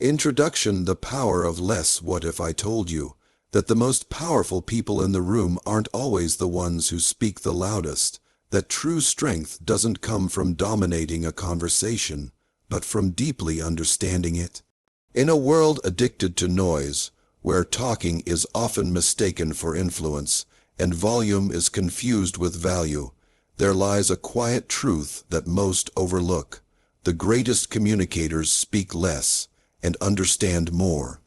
Introduction: The power of less. What if I told you that the most powerful people in the room aren't always the ones who speak the loudest? That true strength doesn't come from dominating a conversation, but from deeply understanding it. In a world addicted to noise, where talking is often mistaken for influence, and volume is confused with value, there lies a quiet truth that most overlook. The greatest communicators speak less and understand more.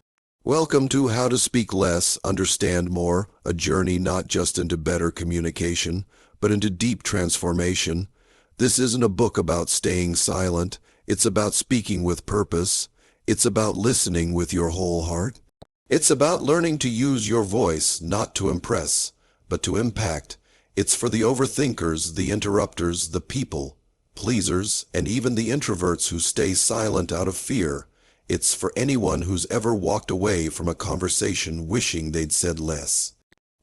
Welcome to How to Speak Less, Understand More, a journey not just into better communication, but into deep transformation. This isn't a book about staying silent. It's about speaking with purpose. It's about listening with your whole heart. It's about learning to use your voice not to impress, but to impact. It's for the overthinkers, the interrupters, the people pleasers, and even the introverts who stay silent out of fear. It's for anyone who's ever walked away from a conversation wishing they'd said less,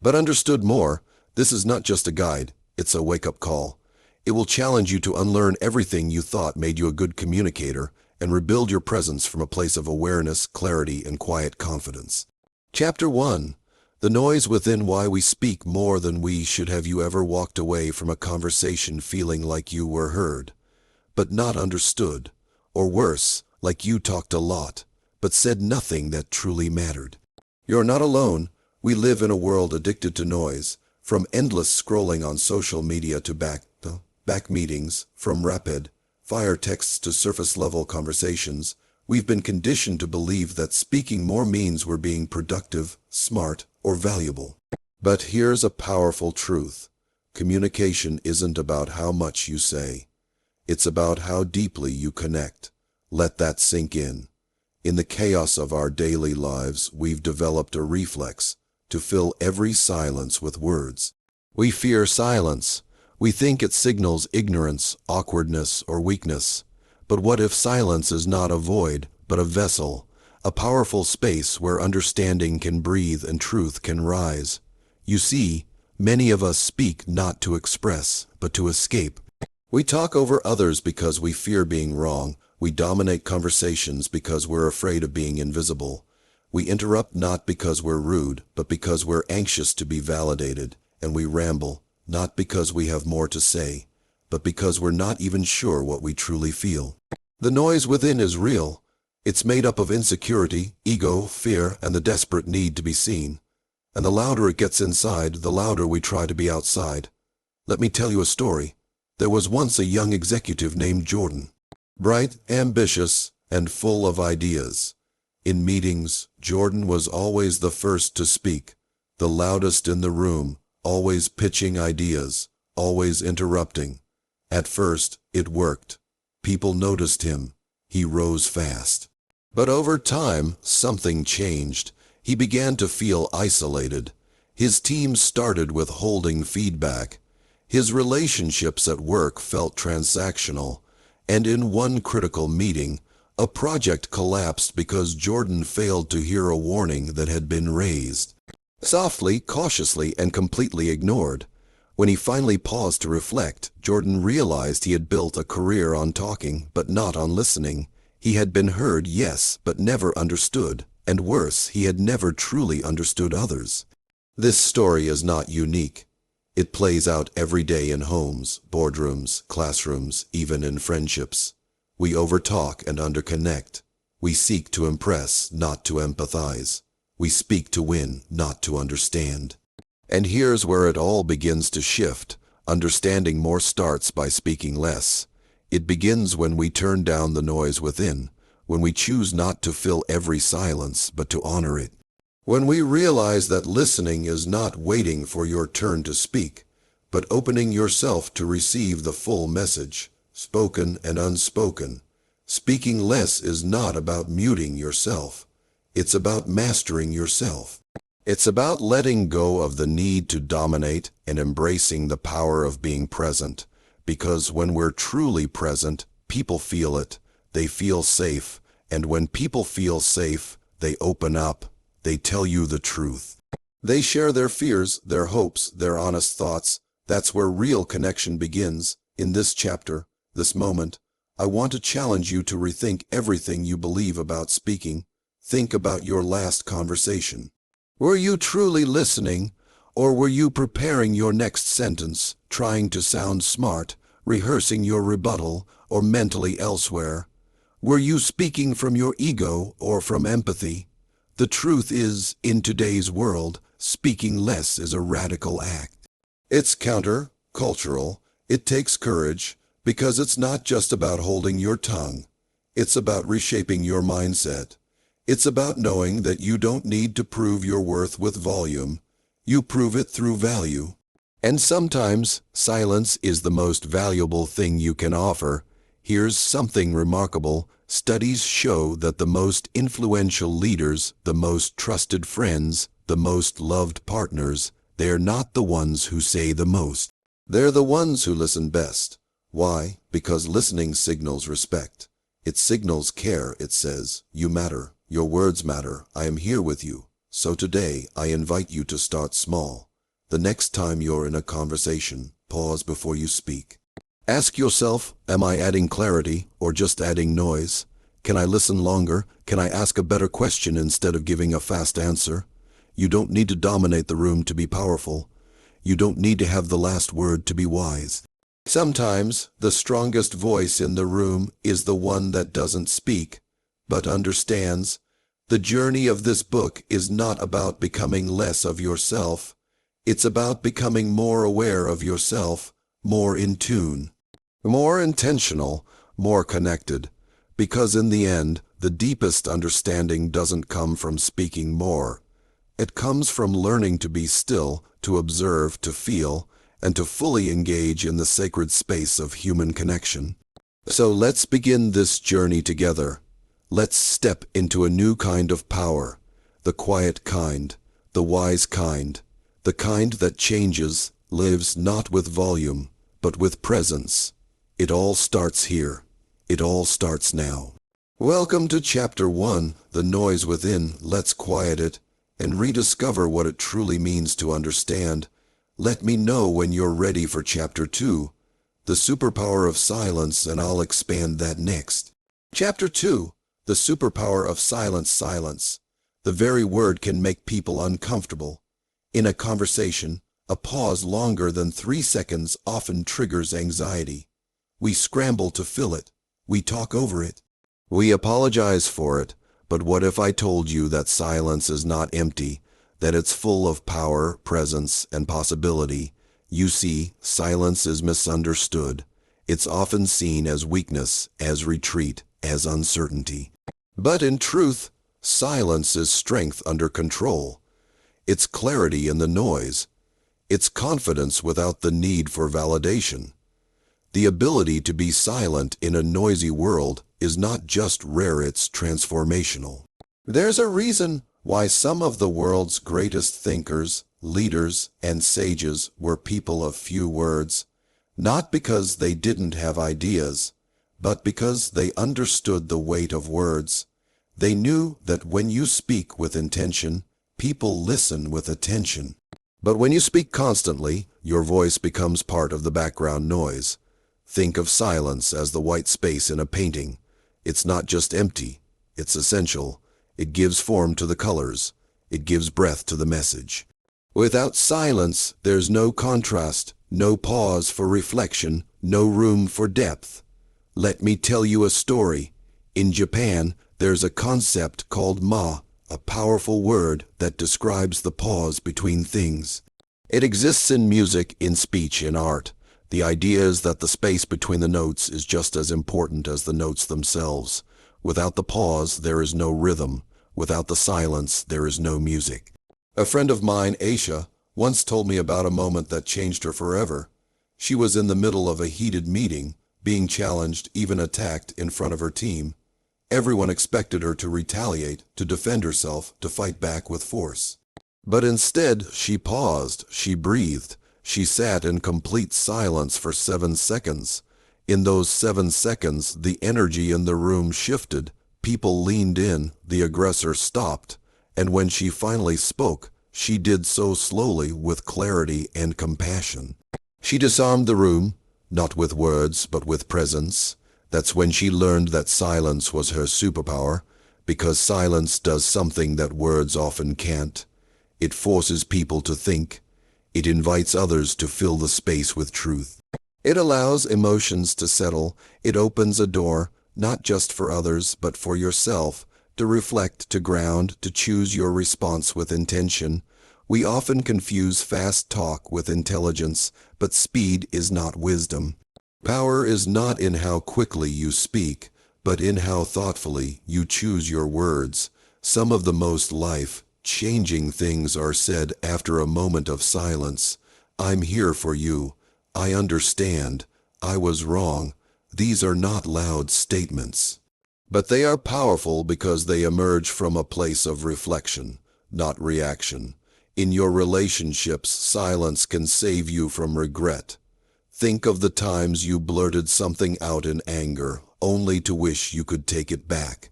but understood more. This is not just a guide, it's a wake-up call. It will challenge you to unlearn everything you thought made you a good communicator and rebuild your presence from a place of awareness, clarity, and quiet confidence. Chapter 1. The Noise Within: Why We Speak More Than We Should. Have you ever walked away from a conversation feeling like you were heard, but not understood? Or worse, like you talked a lot, but said nothing that truly mattered? You're not alone. We live in a world addicted to noise, from endless scrolling on social media to back meetings, from rapid-fire texts to surface-level conversations. We've been conditioned to believe that speaking more means we're being productive, smart, or valuable. But here's a powerful truth. Communication isn't about how much you say. It's about how deeply you connect. Let that sink in. In the chaos of our daily lives, we've developed a reflex to fill every silence with words. We fear silence. We think it signals ignorance, awkwardness, or weakness. But what if silence is not a void, but a vessel, a powerful space where understanding can breathe and truth can rise? You see, many of us speak not to express, but to escape. We talk over others because we fear being wrong. We dominate conversations because we're afraid of being invisible. We interrupt not because we're rude, but because we're anxious to be validated. And we ramble, not because we have more to say, but because we're not even sure what we truly feel. The noise within is real. It's made up of insecurity, ego, fear, and the desperate need to be seen. And the louder it gets inside, the louder we try to be outside. Let me tell you a story. There was once a young executive named Jordan. Bright, ambitious, and full of ideas. In meetings, Jordan was always the first to speak, the loudest in the room, always pitching ideas, always interrupting. At first, it worked. People noticed him. He rose fast. But over time, something changed. He began to feel isolated. His team started withholding feedback. His relationships at work felt transactional. And in one critical meeting, a project collapsed because Jordan failed to hear a warning that had been raised. Softly, cautiously, and completely ignored. When he finally paused to reflect, Jordan realized he had built a career on talking, but not on listening. He had been heard, yes, but never understood. And worse, he had never truly understood others. This story is not unique. It plays out every day in homes, boardrooms, classrooms, even in friendships. We overtalk and underconnect. We seek to impress, not to empathize. We speak to win, not to understand. And here's where it all begins to shift. Understanding more starts by speaking less. It begins when we turn down the noise within, when we choose not to fill every silence, but to honor it. When we realize that listening is not waiting for your turn to speak, but opening yourself to receive the full message, spoken and unspoken. Speaking less is not about muting yourself. It's about mastering yourself. It's about letting go of the need to dominate and embracing the power of being present. Because when we're truly present, people feel it. They feel safe. And when people feel safe, they open up. They tell you the truth. They share their fears, their hopes, their honest thoughts. That's where real connection begins. In this chapter, this moment, I want to challenge you to rethink everything you believe about speaking. Think about your last conversation. Were you truly listening, or were you preparing your next sentence, trying to sound smart, rehearsing your rebuttal, or mentally elsewhere? Were you speaking from your ego or from empathy? The truth is, in today's world, speaking less is a radical act. It's counter-cultural. It takes courage, because it's not just about holding your tongue. It's about reshaping your mindset. It's about knowing that you don't need to prove your worth with volume. You prove it through value. And sometimes, silence is the most valuable thing you can offer. Here's something remarkable. Studies show that the most influential leaders, the most trusted friends, the most loved partners, they're not the ones who say the most. They're the ones who listen best. Why? Because listening signals respect. It signals care. It says, you matter. Your words matter. I am here with you. So today, I invite you to start small. The next time you're in a conversation, pause before you speak. Ask yourself, am I adding clarity or just adding noise? Can I listen longer? Can I ask a better question instead of giving a fast answer? You don't need to dominate the room to be powerful. You don't need to have the last word to be wise. Sometimes, the strongest voice in the room is the one that doesn't speak, but understands. The journey of this book is not about becoming less of yourself. It's about becoming more aware of yourself, more in tune, more intentional, more connected. Because in the end, the deepest understanding doesn't come from speaking more. It comes from learning to be still, to observe, to feel, and to fully engage in the sacred space of human connection. So let's begin this journey together. Let's step into a new kind of power, the quiet kind, the wise kind, the kind that changes, lives not with volume, but with presence. It all starts here. It all starts now. Welcome to Chapter 1, The Noise Within. Let's quiet it and rediscover what it truly means to understand. Let me know when you're ready for Chapter 2, The Superpower of Silence, and I'll expand that next. Chapter 2, The Superpower of Silence. Silence. The very word can make people uncomfortable. In a conversation, a pause longer than 3 seconds often triggers anxiety. We scramble to fill it. We talk over it. We apologize for it. But what if I told you that silence is not empty, that it's full of power, presence, and possibility? You see, silence is misunderstood. It's often seen as weakness, as retreat, as uncertainty. But in truth, silence is strength under control. It's clarity in the noise. It's confidence without the need for validation. The ability to be silent in a noisy world is not just rare, it's transformational. There's a reason why some of the world's greatest thinkers, leaders, and sages were people of few words, not because they didn't have ideas, but because they understood the weight of words. They knew that when you speak with intention, people listen with attention. But when you speak constantly, your voice becomes part of the background noise. Think of silence as the white space in a painting. It's not just empty, it's essential. It gives form to the colors. It gives breath to the message. Without silence, there's no contrast, no pause for reflection, no room for depth. Let me tell you a story. In Japan, there's a concept called ma, a powerful word that describes the pause between things. It exists in music, in speech, in art. The idea is that the space between the notes is just as important as the notes themselves. Without the pause, there is no rhythm. Without the silence, there is no music. A friend of mine, Aisha, once told me about a moment that changed her forever. She was in the middle of a heated meeting, being challenged, even attacked, in front of her team. Everyone expected her to retaliate, to defend herself, to fight back with force. But instead, she paused, she breathed. She sat in complete silence for 7 seconds. In those 7 seconds, the energy in the room shifted. People leaned in, the aggressor stopped. And when she finally spoke, she did so slowly, with clarity and compassion. She disarmed the room, not with words, but with presence. That's when she learned that silence was her superpower, because silence does something that words often can't. It forces people to think. It invites others to fill the space with truth. It allows emotions to settle. It opens a door, not just for others, but for yourself, to reflect, to ground, to choose your response with intention. We often confuse fast talk with intelligence, but speed is not wisdom. Power is not in how quickly you speak, but in how thoughtfully you choose your words. Some of the most life-changing things are said after a moment of silence. I'm here for you. I understand. I was wrong. These are not loud statements. But they are powerful because they emerge from a place of reflection, not reaction. In your relationships, silence can save you from regret. Think of the times you blurted something out in anger, only to wish you could take it back.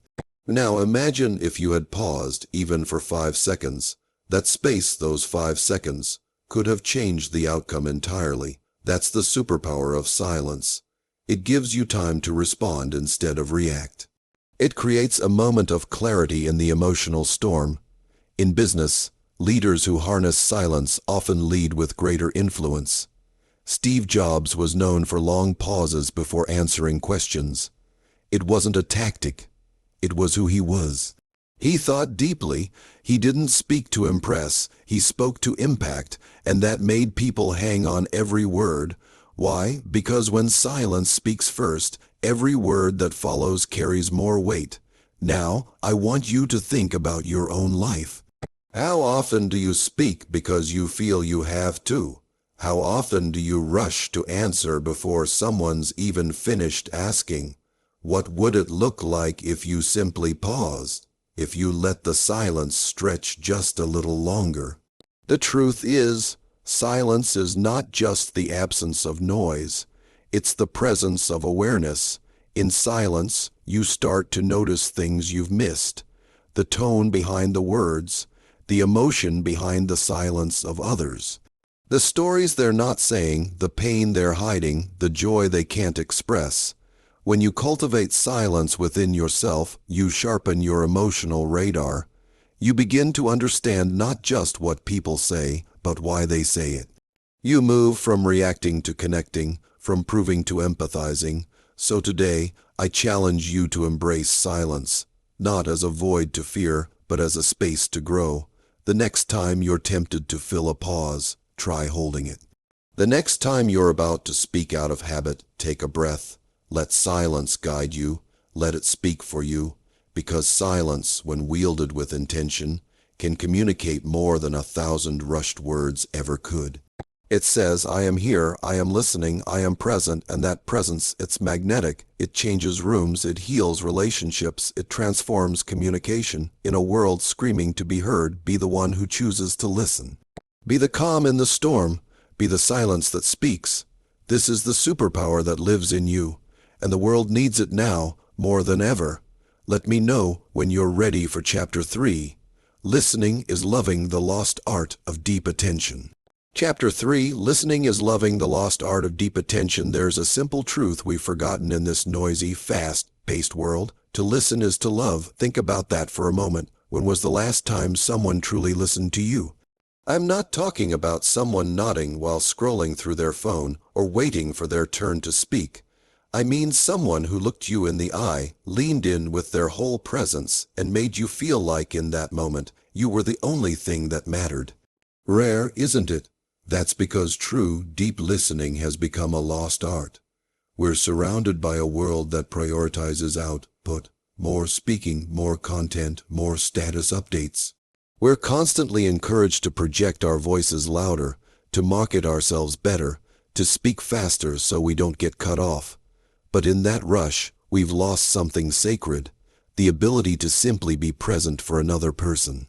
Now imagine if you had paused, even for 5 seconds. That space, those 5 seconds, could have changed the outcome entirely. That's the superpower of silence. It gives you time to respond instead of react. It creates a moment of clarity in the emotional storm. In business, leaders who harness silence often lead with greater influence. Steve Jobs was known for long pauses before answering questions. It wasn't a tactic. It was who he was. He thought deeply. He didn't speak to impress. He spoke to impact, and that made people hang on every word. Why? Because when silence speaks first, every word that follows carries more weight. Now, I want you to think about your own life. How often do you speak because you feel you have to? How often do you rush to answer before someone's even finished asking? What would it look like if you simply paused? If you let the silence stretch just a little longer? The truth is, silence is not just the absence of noise. It's the presence of awareness. In silence, you start to notice things you've missed. The tone behind the words, the emotion behind the silence of others. The stories they're not saying, the pain they're hiding, the joy they can't express. When you cultivate silence within yourself, you sharpen your emotional radar. You begin to understand not just what people say, but why they say it. You move from reacting to connecting, from proving to empathizing. So today, I challenge you to embrace silence, not as a void to fear, but as a space to grow. The next time you're tempted to fill a pause, try holding it. The next time you're about to speak out of habit, take a breath. Let silence guide you. Let it speak for you. Because silence, when wielded with intention, can communicate more than 1,000 rushed words ever could. It says, I am here, I am listening, I am present, and that presence, it's magnetic. It changes rooms, it heals relationships, it transforms communication. In a world screaming to be heard, be the one who chooses to listen. Be the calm in the storm, be the silence that speaks. This is the superpower that lives in you, and the world needs it now more than ever. Let me know when you're ready for Chapter 3. Listening is loving the lost art of deep attention. Chapter 3, Listening is Loving the Lost Art of Deep Attention. There's a simple truth we've forgotten in this noisy, fast-paced world. To listen is to love. Think about that for a moment. When was the last time someone truly listened to you? I'm not talking about someone nodding while scrolling through their phone or waiting for their turn to speak. I mean someone who looked you in the eye, leaned in with their whole presence, and made you feel like in that moment you were the only thing that mattered. Rare, isn't it? That's because true, deep listening has become a lost art. We're surrounded by a world that prioritizes output, more speaking, more content, more status updates. We're constantly encouraged to project our voices louder, to market ourselves better, to speak faster so we don't get cut off. But in that rush, we've lost something sacred, the ability to simply be present for another person.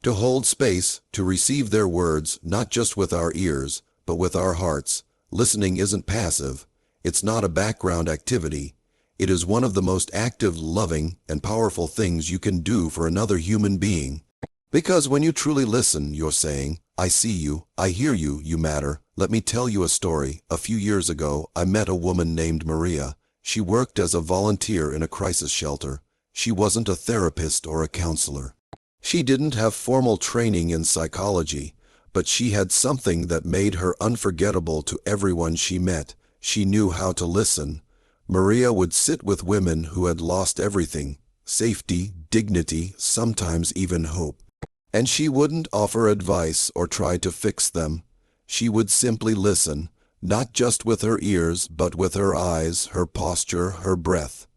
To hold space, to receive their words, not just with our ears, but with our hearts. Listening isn't passive. It's not a background activity. It is one of the most active, loving, and powerful things you can do for another human being. Because when you truly listen, you're saying, I see you, I hear you, you matter. Let me tell you a story. A few years ago, I met a woman named Maria. She worked as a volunteer in a crisis shelter. She wasn't a therapist or a counselor. She didn't have formal training in psychology, but she had something that made her unforgettable to everyone she met. She knew how to listen. Maria would sit with women who had lost everything: safety, dignity, sometimes even hope. And she wouldn't offer advice or try to fix them. She would simply listen, not just with her ears, but with her eyes, her posture, her breath.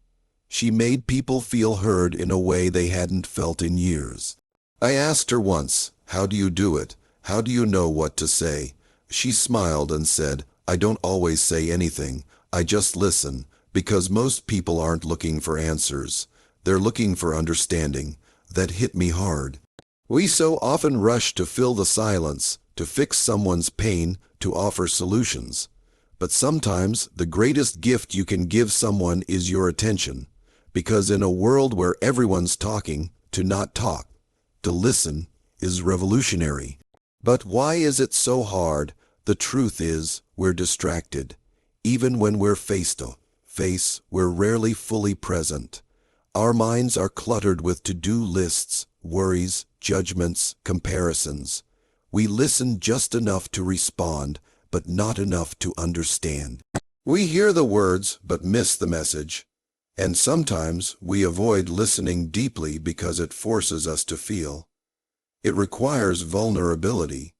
She made people feel heard in a way they hadn't felt in years. I asked her once, "How do you do it? How do you know what to say?" She smiled and said, "I don't always say anything. I just listen, because most people aren't looking for answers. They're looking for understanding." That hit me hard. We so often rush to fill the silence, to fix someone's pain, to offer solutions. But sometimes the greatest gift you can give someone is your attention. Because in a world where everyone's talking, to not talk, to listen, is revolutionary. But why is it so hard? The truth is, we're distracted. Even when we're face to face, we're rarely fully present. Our minds are cluttered with to-do lists, worries, judgments, comparisons. We listen just enough to respond, but not enough to understand. We hear the words, but miss the message. And sometimes we avoid listening deeply because it forces us to feel. It requires vulnerability.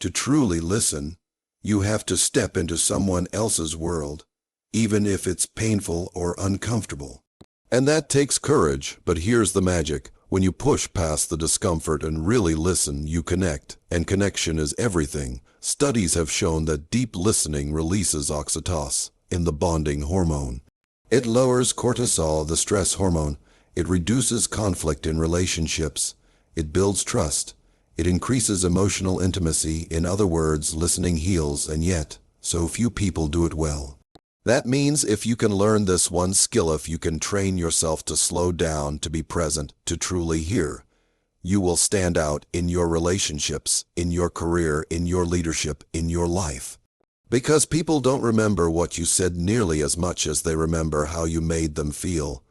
To truly listen, you have to step into someone else's world, even if it's painful or uncomfortable. And that takes courage, but here's the magic. When you push past the discomfort and really listen, you connect, and connection is everything. Studies have shown that deep listening releases oxytocin, the bonding hormone. It lowers cortisol, the stress hormone. It reduces conflict in relationships. It builds trust. It increases emotional intimacy. In other words, listening heals, and yet, so few people do it well. That means if you can learn this one skill, if you can train yourself to slow down, to be present, to truly hear, you will stand out in your relationships, in your career, in your leadership, in your life. Because people don't remember what you said nearly as much as they remember how you made them feel.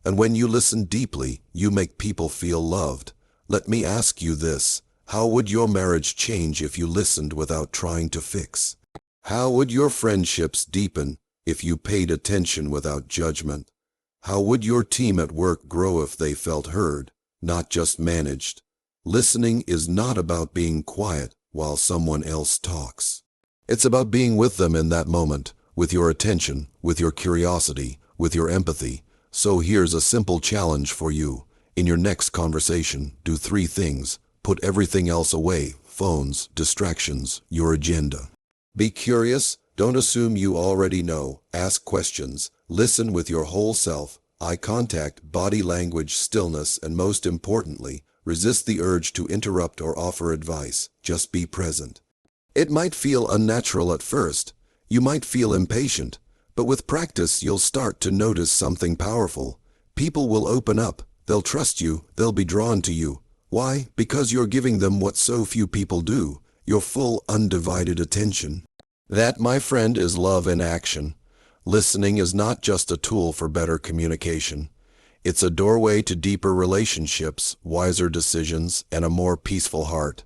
And when you listen deeply, you make people feel loved. Let me ask you this: how would your marriage change if you listened without trying to fix? How would your friendships deepen if you paid attention without judgment? How would your team at work grow if they felt heard, not just managed? Listening is not about being quiet while someone else talks. It's about being with them in that moment, with your attention, with your curiosity, with your empathy. So here's a simple challenge for you. In your next conversation, do 3 things. Put everything else away: phones, distractions, your agenda. Be curious. Don't assume you already know. Ask questions. Listen with your whole self. Eye contact, body language, stillness, and most importantly, resist the urge to interrupt or offer advice. Just be present. It might feel unnatural at first. You might feel impatient. But with practice, you'll start to notice something powerful. People will open up. They'll trust you. They'll be drawn to you. Why? Because you're giving them what so few people do: your full, undivided attention. That, my friend, is love in action. Listening is not just a tool for better communication. It's a doorway to deeper relationships, wiser decisions, and a more peaceful heart.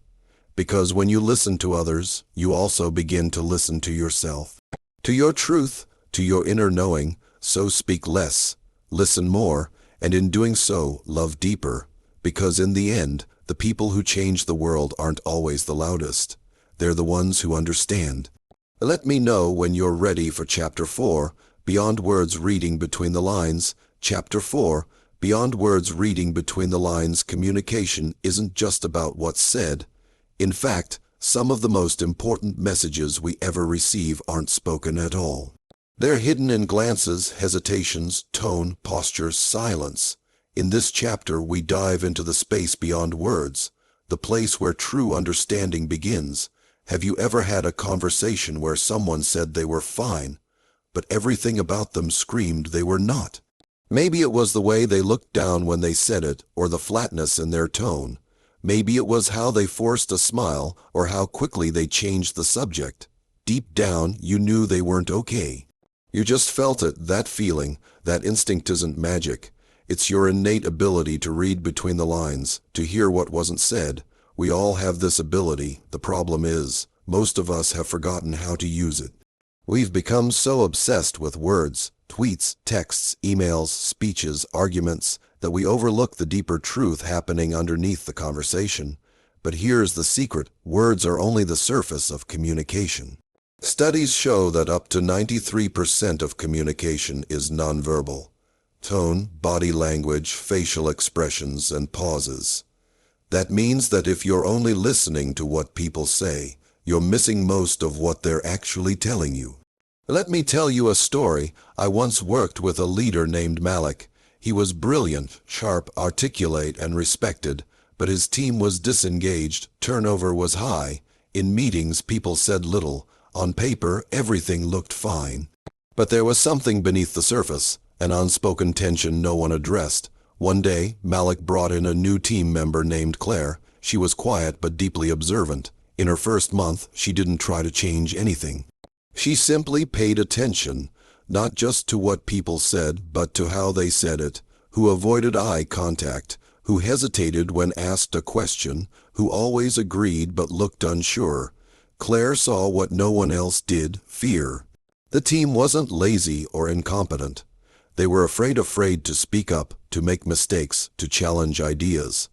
Because when you listen to others, you also begin to listen to yourself, to your truth, to your inner knowing. So speak less, listen more, and in doing so, love deeper. Because in the end, the people who change the world aren't always the loudest. They're the ones who understand. Let me know when you're ready for Chapter 4, Beyond Words, Reading Between the Lines. Chapter 4, Beyond Words, Reading Between the Lines. Communication isn't just about what's said. In fact, some of the most important messages we ever receive aren't spoken at all. They're hidden in glances, hesitations, tone, posture, silence. In this chapter, we dive into the space beyond words, the place where true understanding begins. Have you ever had a conversation where someone said they were fine, but everything about them screamed they were not? Maybe it was the way they looked down when they said it, or the flatness in their tone. Maybe it was how they forced a smile, or how quickly they changed the subject. Deep down, you knew they weren't okay. You just felt it, that feeling. That instinct isn't magic. It's your innate ability to read between the lines, to hear what wasn't said. We all have this ability. The problem is, most of us have forgotten how to use it. We've become so obsessed with words, tweets, texts, emails, speeches, arguments, that we overlook the deeper truth happening underneath the conversation. But here's the secret: words are only the surface of communication. Studies show that up to 93% of communication is nonverbal. Tone, body language, facial expressions, and pauses. That means that if you're only listening to what people say, you're missing most of what they're actually telling you. Let me tell you a story. I once worked with a leader named Malik. He was brilliant, sharp, articulate, and respected, but his team was disengaged, turnover was high. In meetings, people said little. On paper, everything looked fine. But there was something beneath the surface, an unspoken tension no one addressed. One day, Malik brought in a new team member named Claire. She was quiet but deeply observant. In her first month, she didn't try to change anything. She simply paid attention, not just to what people said, but to how they said it, who avoided eye contact, who hesitated when asked a question, who always agreed but looked unsure. Claire saw what no one else did: fear. The team wasn't lazy or incompetent. They were afraid to speak up, to make mistakes, to challenge ideas.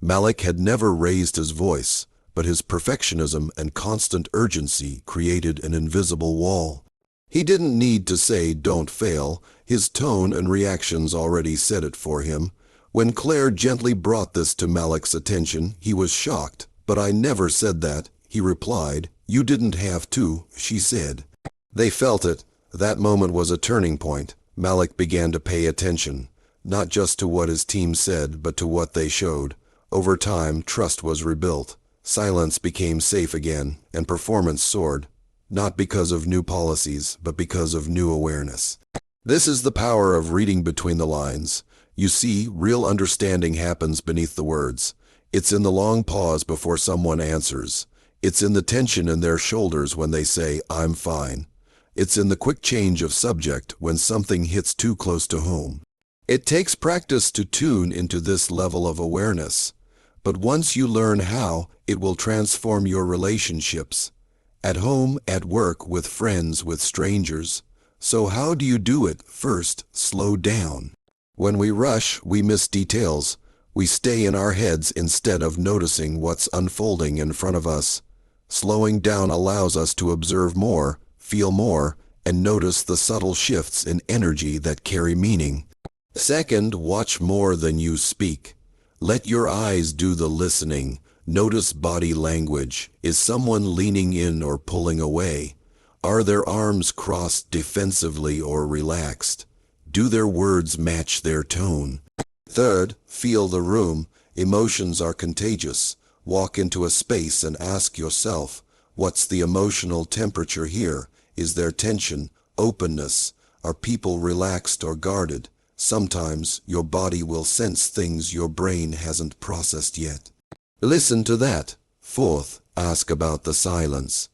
Malik had never raised his voice, but his perfectionism and constant urgency created an invisible wall. He didn't need to say, "Don't fail." His tone and reactions already said it for him. When Claire gently brought this to Malik's attention, he was shocked. "But I never said that," he replied. "You didn't have to," she said. They felt it. That moment was a turning point. Malik began to pay attention, not just to what his team said, but to what they showed. Over time, trust was rebuilt. Silence became safe again, and performance soared, not because of new policies, but because of new awareness. This is the power of reading between the lines. You see, real understanding happens beneath the words. It's in the long pause before someone answers. It's in the tension in their shoulders when they say, "I'm fine." It's in the quick change of subject when something hits too close to home. It takes practice to tune into this level of awareness. But once you learn how, it will transform your relationships. At home, at work, with friends, with strangers. So how do you do it? First, slow down. When we rush, we miss details. We stay in our heads instead of noticing what's unfolding in front of us. Slowing down allows us to observe more, feel more, and notice the subtle shifts in energy that carry meaning. Second, watch more than you speak. Let your eyes do the listening. Notice body language. Is someone leaning in or pulling away? Are their arms crossed defensively or relaxed? Do their words match their tone? Third, feel the room. Emotions are contagious. Walk into a space and ask yourself, what's the emotional temperature here? Is there tension, openness? Are people relaxed or guarded? Sometimes your body will sense things your brain hasn't processed yet. Listen to that. Fourth, ask about the silence.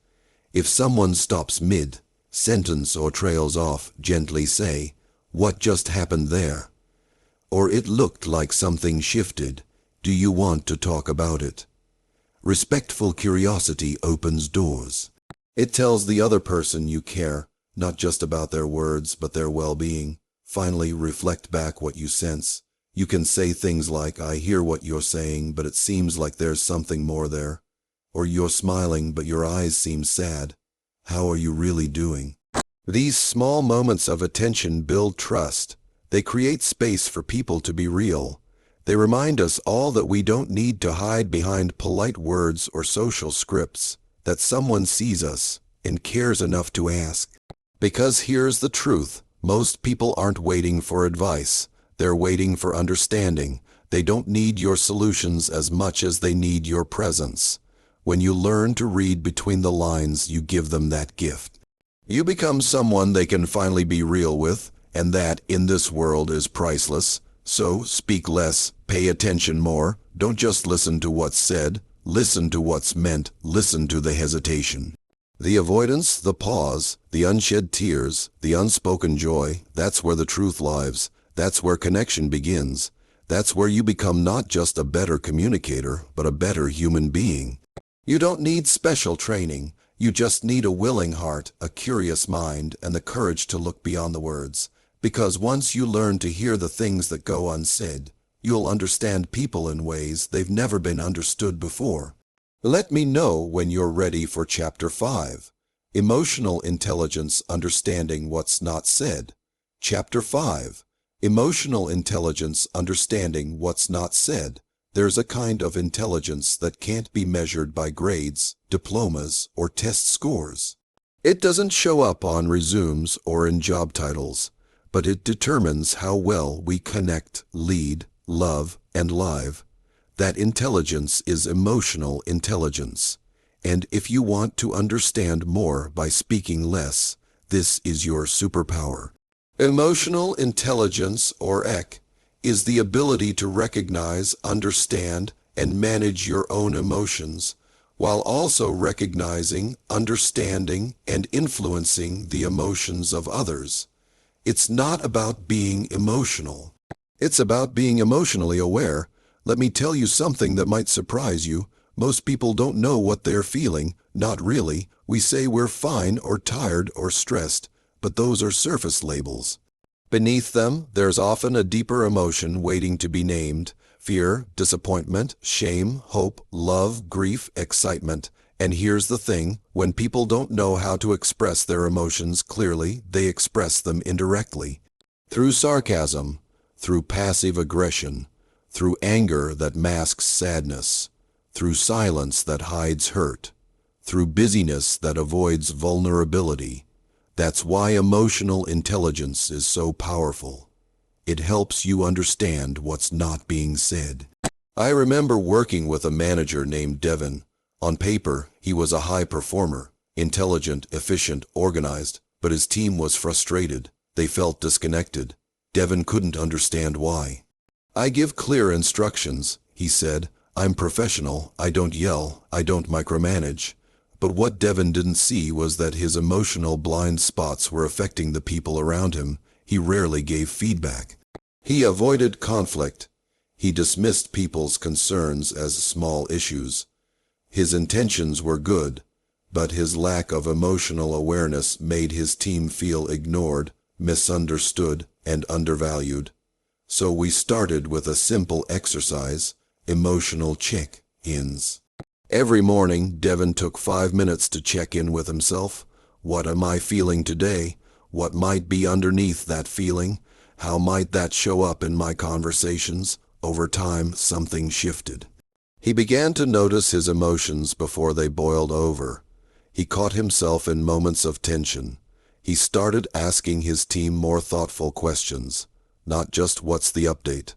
If someone stops mid-sentence or trails off, gently say, "What just happened there?" Or "It looked like something shifted. Do you want to talk about it?" Respectful curiosity opens doors. It tells the other person you care, not just about their words, but their well-being. Finally, reflect back what you sense. You can say things like, "I hear what you're saying, but it seems like there's something more there." Or, "You're smiling, but your eyes seem sad. How are you really doing?" These small moments of attention build trust. They create space for people to be real. They remind us all that we don't need to hide behind polite words or social scripts, that someone sees us and cares enough to ask. Because here's the truth. Most people aren't waiting for advice. They're waiting for understanding. They don't need your solutions as much as they need your presence. When you learn to read between the lines, you give them that gift. You become someone they can finally be real with, and that, in this world, is priceless. So, speak less, pay attention more. Don't just listen to what's said. Listen to what's meant. Listen to the hesitation. The avoidance, the pause, the unshed tears, the unspoken joy, that's where the truth lives. That's where connection begins. That's where you become not just a better communicator, but a better human being. You don't need special training. You just need a willing heart, a curious mind, and the courage to look beyond the words. Because once you learn to hear the things that go unsaid, you'll understand people in ways they've never been understood before. Let me know when you're ready for Chapter 5. Emotional Intelligence, Understanding What's Not Said. Chapter 5. Emotional Intelligence, Understanding What's Not Said. There's a kind of intelligence that can't be measured by grades, diplomas, or test scores. It doesn't show up on resumes or in job titles, but it determines how well we connect, lead, love, and live. That intelligence is emotional intelligence. And if you want to understand more by speaking less, this is your superpower. Emotional intelligence, or EQ, is the ability to recognize, understand, and manage your own emotions, while also recognizing, understanding, and influencing the emotions of others. It's not about being emotional. It's about being emotionally aware. Let me tell you something that might surprise you. Most people don't know what they're feeling. Not really. We say we're fine or tired or stressed, but those are surface labels. Beneath them, there's often a deeper emotion waiting to be named: fear, disappointment, shame, hope, love, grief, excitement. And here's the thing, when people don't know how to express their emotions clearly, they express them indirectly. Through sarcasm, through passive aggression, through anger that masks sadness, through silence that hides hurt, through busyness that avoids vulnerability. That's why emotional intelligence is so powerful. It helps you understand what's not being said. I remember working with a manager named Devin. On paper, he was a high performer, intelligent, efficient, organized, but his team was frustrated. They felt disconnected. Devin couldn't understand why. "I give clear instructions," he said. "I'm professional. I don't yell. I don't micromanage." But what Devin didn't see was that his emotional blind spots were affecting the people around him. He rarely gave feedback. He avoided conflict. He dismissed people's concerns as small issues. His intentions were good, but his lack of emotional awareness made his team feel ignored, misunderstood, and undervalued. So we started with a simple exercise: emotional check-ins. Every morning, Devin took 5 minutes to check in with himself. What am I feeling today? What might be underneath that feeling? How might that show up in my conversations? Over time, something shifted. He began to notice his emotions before they boiled over. He caught himself in moments of tension. He started asking his team more thoughtful questions. Not just "what's the update?"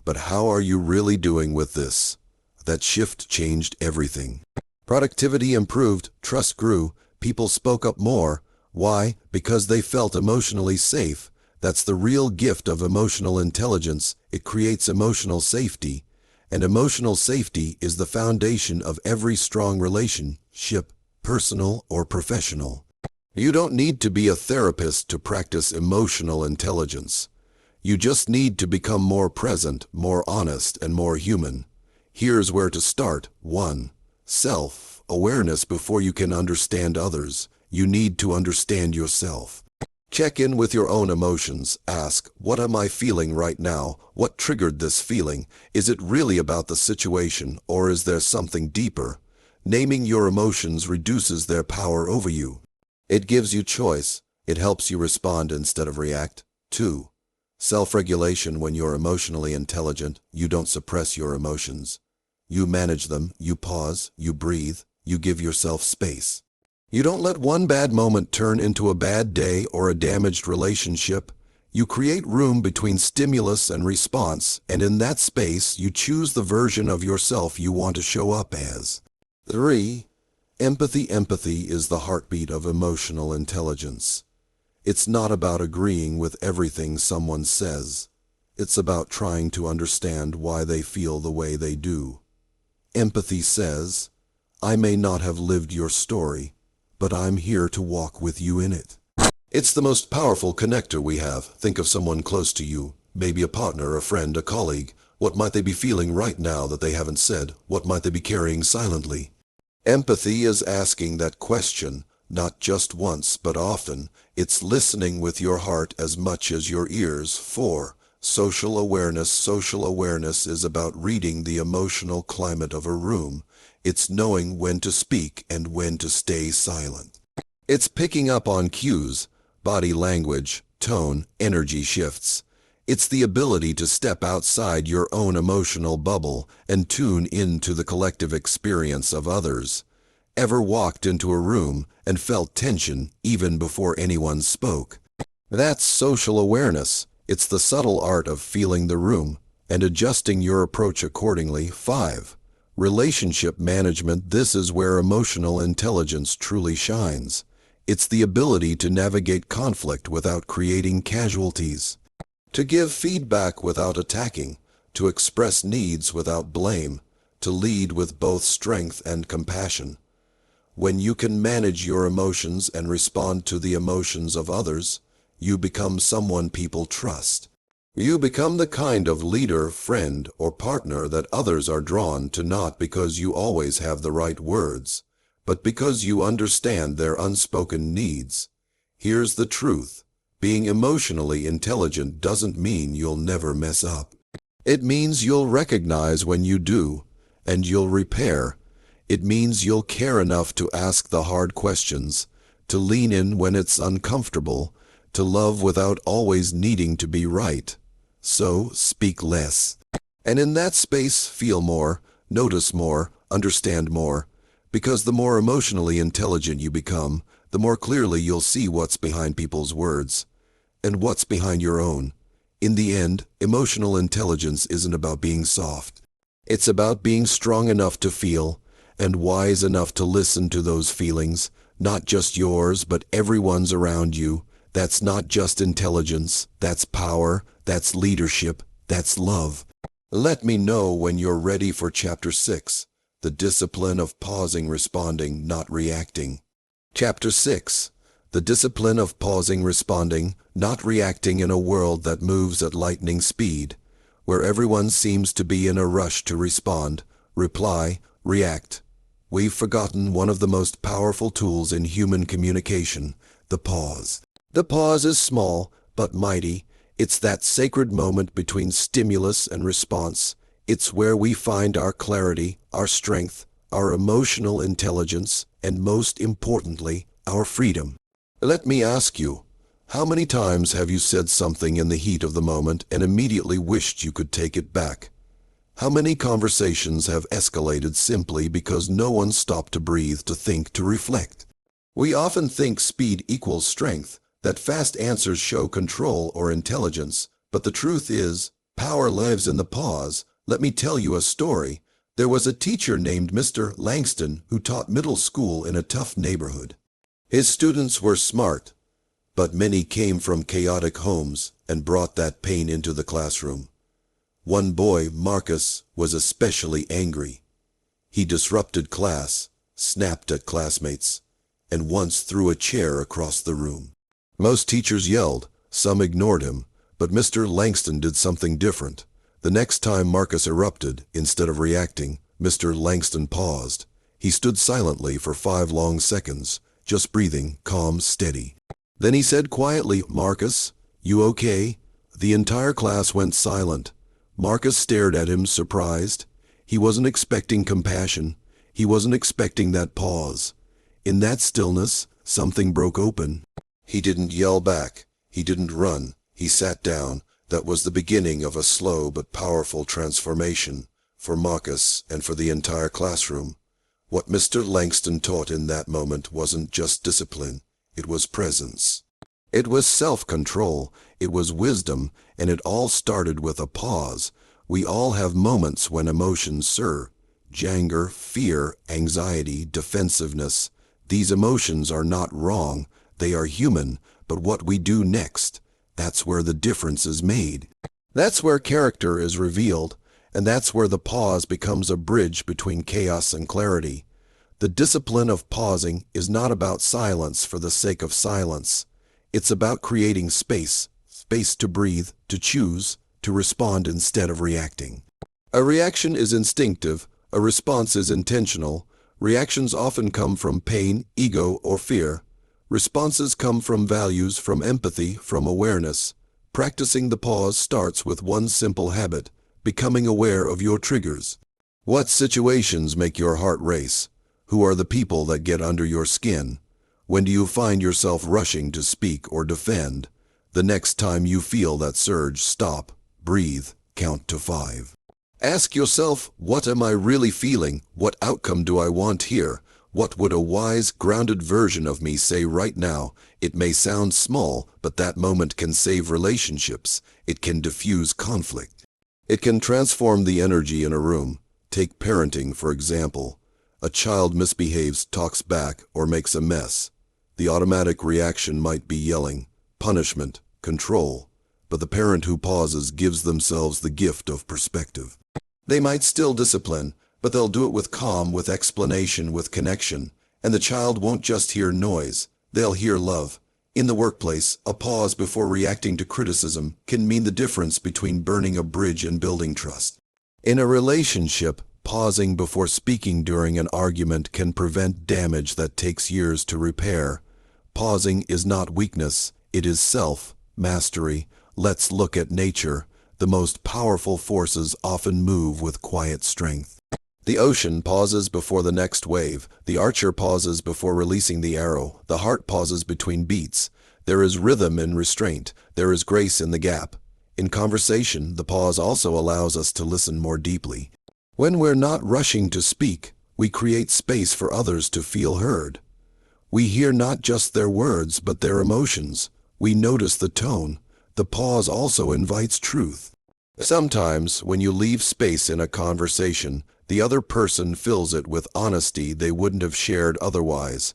but "how are you really doing with this?" That shift changed everything. Productivity improved, trust grew, people spoke up more. Why? Because they felt emotionally safe. That's the real gift of emotional intelligence. It creates emotional safety. And emotional safety is the foundation of every strong relationship, personal or professional. You don't need to be a therapist to practice emotional intelligence. You just need to become more present, more honest, and more human. Here's where to start. 1. Self-awareness. Before you can understand others, you need to understand yourself. Check in with your own emotions. Ask, what am I feeling right now? What triggered this feeling? Is it really about the situation, or is there something deeper? Naming your emotions reduces their power over you. It gives you choice. It helps you respond instead of react. 2. Self-regulation. When you're emotionally intelligent, you don't suppress your emotions. You manage them, you pause, you breathe, you give yourself space. You don't let one bad moment turn into a bad day or a damaged relationship. You create room between stimulus and response, and in that space, you choose the version of yourself you want to show up as. 3. Empathy. Empathy is the heartbeat of emotional intelligence. It's not about agreeing with everything someone says. It's about trying to understand why they feel the way they do. Empathy says, I may not have lived your story, but I'm here to walk with you in it. It's the most powerful connector we have. Think of someone close to you, maybe a partner, a friend, a colleague. What might they be feeling right now that they haven't said? What might they be carrying silently? Empathy is asking that question, not just once, but often. It's listening with your heart as much as your ears. 4. Social awareness. Social awareness is about reading the emotional climate of a room. It's knowing when to speak and when to stay silent. It's picking up on cues, body language, tone, energy shifts. It's the ability to step outside your own emotional bubble and tune into the collective experience of others. Ever walked into a room and felt tension even before anyone spoke? That's social awareness. It's the subtle art of feeling the room and adjusting your approach accordingly. 5. Relationship management. This is where emotional intelligence truly shines. It's the ability to navigate conflict without creating casualties, to give feedback without attacking, to express needs without blame, to lead with both strength and compassion. When you can manage your emotions and respond to the emotions of others, you become someone people trust. You become the kind of leader, friend, or partner that others are drawn to, not because you always have the right words, but because you understand their unspoken needs. Here's the truth. Being emotionally intelligent doesn't mean you'll never mess up. It means you'll recognize when you do, and you'll repair. It means you'll care enough to ask the hard questions, to lean in when it's uncomfortable, to love without always needing to be right. So, speak less. And in that space, feel more, notice more, understand more. Because the more emotionally intelligent you become, the more clearly you'll see what's behind people's words and what's behind your own. In the end, emotional intelligence isn't about being soft. It's about being strong enough to feel and wise enough to listen to those feelings, not just yours, but everyone's around you. That's not just intelligence, that's power, that's leadership, that's love. Let me know when you're ready for Chapter 6. The discipline of pausing, responding, not reacting. Chapter 6. The discipline of pausing, responding, not reacting in a world that moves at lightning speed, where everyone seems to be in a rush to respond, reply, react. We've forgotten one of the most powerful tools in human communication, the pause. The pause is small, but mighty. It's that sacred moment between stimulus and response. It's where we find our clarity, our strength, our emotional intelligence, and most importantly, our freedom. Let me ask you, how many times have you said something in the heat of the moment and immediately wished you could take it back? How many conversations have escalated simply because no one stopped to breathe, to think, to reflect? We often think speed equals strength, that fast answers show control or intelligence, but the truth is, power lives in the pause. Let me tell you a story. There was a teacher named Mr. Langston who taught middle school in a tough neighborhood. His students were smart, but many came from chaotic homes and brought that pain into the classroom. One boy, Marcus, was especially angry. He disrupted class, snapped at classmates, and once threw a chair across the room. Most teachers yelled, some ignored him, but Mr. Langston did something different. The next time Marcus erupted, instead of reacting, Mr. Langston paused. He stood silently for 5 long seconds, just breathing, calm, steady. Then he said quietly, "Marcus, you okay?" The entire class went silent. Marcus stared at him, surprised. He wasn't expecting compassion. He wasn't expecting that pause. In that stillness, something broke open. He didn't yell back. He didn't run. He sat down. That was the beginning of a slow but powerful transformation for Marcus and for the entire classroom. What Mr. Langston taught in that moment wasn't just discipline. It was presence. It was self-control. It was wisdom, and it all started with a pause. We all have moments when emotions surge. Anger, fear, anxiety, defensiveness. These emotions are not wrong. They are human, but what we do next, that's where the difference is made. That's where character is revealed, and that's where the pause becomes a bridge between chaos and clarity. The discipline of pausing is not about silence for the sake of silence. It's about creating space to breathe, to choose, to respond instead of reacting. A reaction is instinctive, a response is intentional. Reactions often come from pain, ego, or fear. Responses come from values, from empathy, from awareness. Practicing the pause starts with one simple habit: becoming aware of your triggers. What situations make your heart race? Who are the people that get under your skin? When do you find yourself rushing to speak or defend? The next time you feel that surge, stop, breathe, count to 5. Ask yourself, what am I really feeling? What outcome do I want here? What would a wise, grounded version of me say right now? It may sound small, but that moment can save relationships. It can diffuse conflict. It can transform the energy in a room. Take parenting, for example. A child misbehaves, talks back, or makes a mess. The automatic reaction might be yelling, punishment, control. But the parent who pauses gives themselves the gift of perspective. They might still discipline, but they'll do it with calm, with explanation, with connection. And the child won't just hear noise, they'll hear love. In the workplace, a pause before reacting to criticism can mean the difference between burning a bridge and building trust. In a relationship, pausing before speaking during an argument can prevent damage that takes years to repair. Pausing is not weakness, it is self-mastery. Let's look at nature. The most powerful forces often move with quiet strength. The ocean pauses before the next wave. The archer pauses before releasing the arrow. The heart pauses between beats. There is rhythm in restraint. There is grace in the gap. In conversation, the pause also allows us to listen more deeply. When we're not rushing to speak, we create space for others to feel heard. We hear not just their words, but their emotions. We notice the tone. The pause also invites truth. Sometimes, when you leave space in a conversation, the other person fills it with honesty they wouldn't have shared otherwise.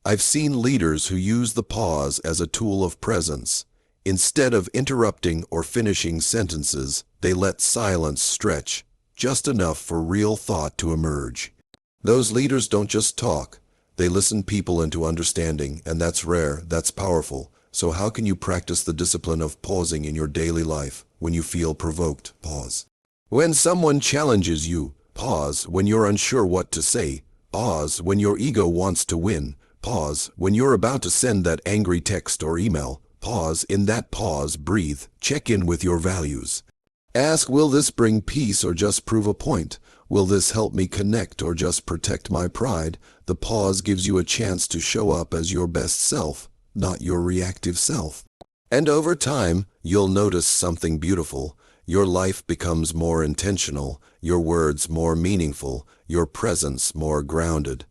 I've seen leaders who use the pause as a tool of presence. Instead of interrupting or finishing sentences, they let silence stretch, just enough for real thought to emerge. Those leaders don't just talk, they listen people into understanding, and that's rare, that's powerful. So how can you practice the discipline of pausing in your daily life? When you feel provoked, pause. When someone challenges you, pause. When you're unsure what to say, pause. When your ego wants to win, pause. When you're about to send that angry text or email, pause. In that pause, breathe. Check in with your values. Ask, will this bring peace or just prove a point? Will this help me connect or just protect my pride? The pause gives you a chance to show up as your best self, not your reactive self. And over time, you'll notice something beautiful. Your life becomes more intentional, your words more meaningful, your presence more grounded.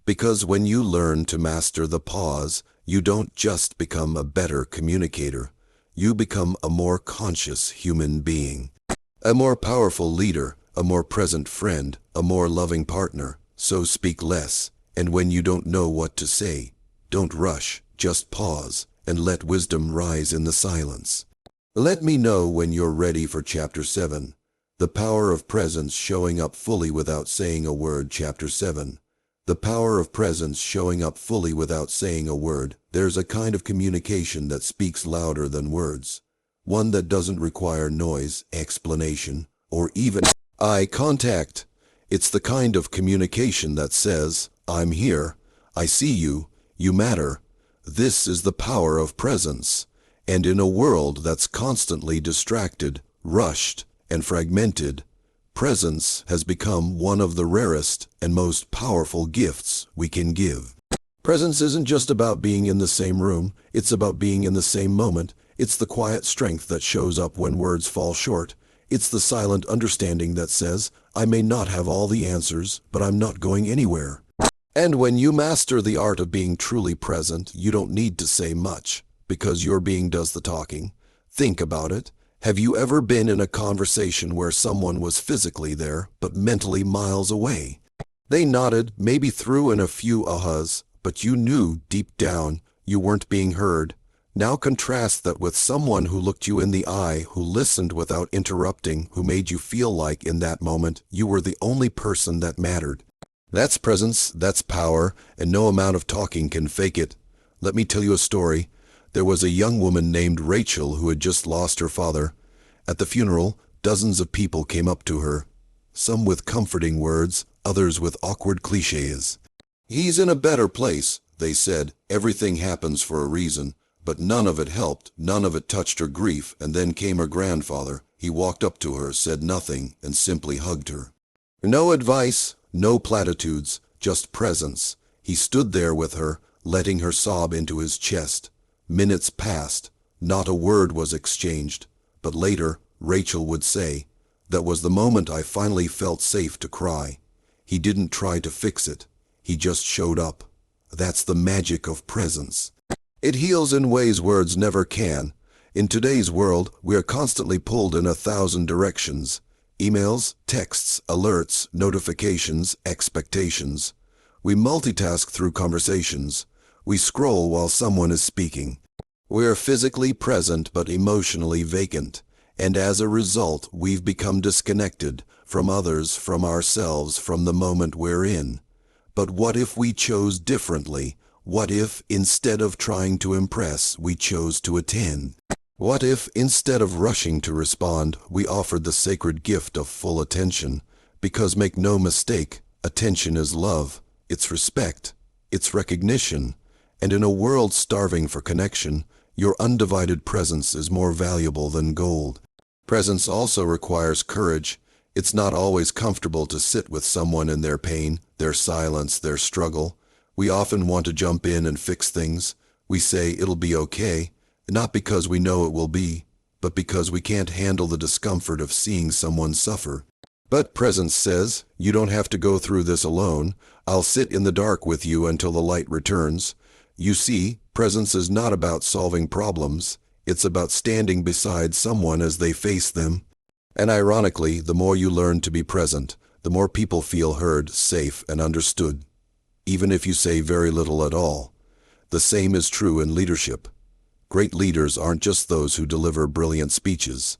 Because when you learn to master the pause, you don't just become a better communicator. You become a more conscious human being. A more powerful leader, a more present friend, a more loving partner. So speak less. And when you don't know what to say, don't rush. Just pause and let wisdom rise in the silence. Let me know when you're ready for Chapter 7. The Power of Presence Showing Up Fully Without Saying a Word. Chapter 7. The power of presence showing up fully without saying a word. There's a kind of communication that speaks louder than words. One that doesn't require noise, explanation, or even eye contact. It's the kind of communication that says, I'm here, I see you, you matter. This is the power of presence. And in a world that's constantly distracted, rushed, and fragmented, presence has become one of the rarest and most powerful gifts we can give. Presence isn't just about being in the same room, it's about being in the same moment. It's the quiet strength that shows up when words fall short. It's the silent understanding that says, I may not have all the answers, but I'm not going anywhere. And when you master the art of being truly present, you don't need to say much, because your being does the talking. Think about it. Have you ever been in a conversation where someone was physically there, but mentally miles away? They nodded, maybe threw in a few ahas, but you knew deep down you weren't being heard. Now contrast that with someone who looked you in the eye, who listened without interrupting, who made you feel like in that moment you were the only person that mattered. That's presence, that's power, and no amount of talking can fake it. Let me tell you a story. There was a young woman named Rachel who had just lost her father. At the funeral, dozens of people came up to her, some with comforting words, others with awkward cliches. "He's in a better place," they said. "Everything happens for a reason." But none of it helped, none of it touched her grief, and then came her grandfather. He walked up to her, said nothing, and simply hugged her. No advice, no platitudes, just presence. He stood there with her, letting her sob into his chest. Minutes passed. Not a word was exchanged. But later, Rachel would say, "That was the moment I finally felt safe to cry." He didn't try to fix it. He just showed up. That's the magic of presence. It heals in ways words never can. In today's world, we are constantly pulled in 1,000 directions. Emails, texts, alerts, notifications, expectations. We multitask through conversations. We scroll while someone is speaking. We are physically present but emotionally vacant. And as a result, we've become disconnected from others, from ourselves, from the moment we're in. But what if we chose differently? What if, instead of trying to impress, we chose to attend? What if, instead of rushing to respond, we offered the sacred gift of full attention? Because make no mistake, attention is love, it's respect, it's recognition. And in a world starving for connection, your undivided presence is more valuable than gold. Presence also requires courage. It's not always comfortable to sit with someone in their pain, their silence, their struggle. We often want to jump in and fix things. We say it'll be okay, not because we know it will be, but because we can't handle the discomfort of seeing someone suffer. But presence says, "You don't have to go through this alone. I'll sit in the dark with you until the light returns." You see, presence is not about solving problems. It's about standing beside someone as they face them. And ironically, the more you learn to be present, the more people feel heard, safe, and understood, even if you say very little at all. The same is true in leadership. Great leaders aren't just those who deliver brilliant speeches.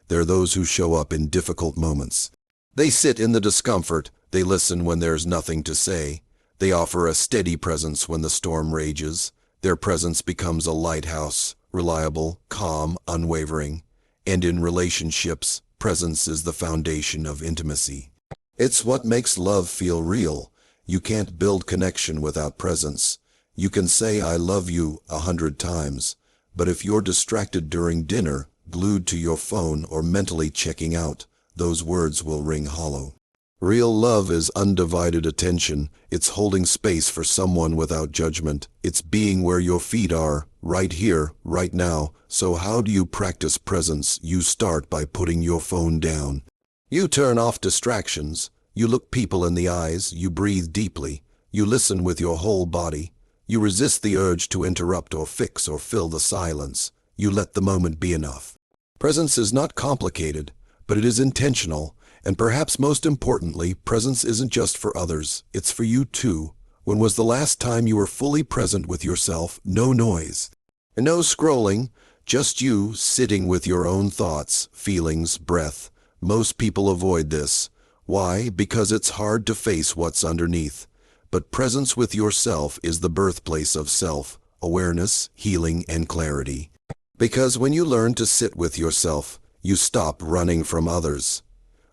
They're those who show up in difficult moments. They sit in the discomfort. They listen when there's nothing to say. They offer a steady presence when the storm rages. Their presence becomes a lighthouse, reliable, calm, unwavering. And in relationships, presence is the foundation of intimacy. It's what makes love feel real. You can't build connection without presence. You can say "I love you" 100 times, but if you're distracted during dinner, glued to your phone, or mentally checking out, those words will ring hollow. Real love is undivided attention. It's holding space for someone without judgment. It's being where your feet are, right here, right now. So how do you practice presence? You start by putting your phone down. You turn off distractions. You look people in the eyes. You breathe deeply. You listen with your whole body. You resist the urge to interrupt or fix or fill the silence. You let the moment be enough. Presence is not complicated, but it is intentional. And perhaps most importantly, presence isn't just for others, it's for you too. When was the last time you were fully present with yourself? No noise. And no scrolling, just you sitting with your own thoughts, feelings, breath. Most people avoid this. Why? Because it's hard to face what's underneath. But presence with yourself is the birthplace of self, awareness, healing, and clarity. Because when you learn to sit with yourself, you stop running from others.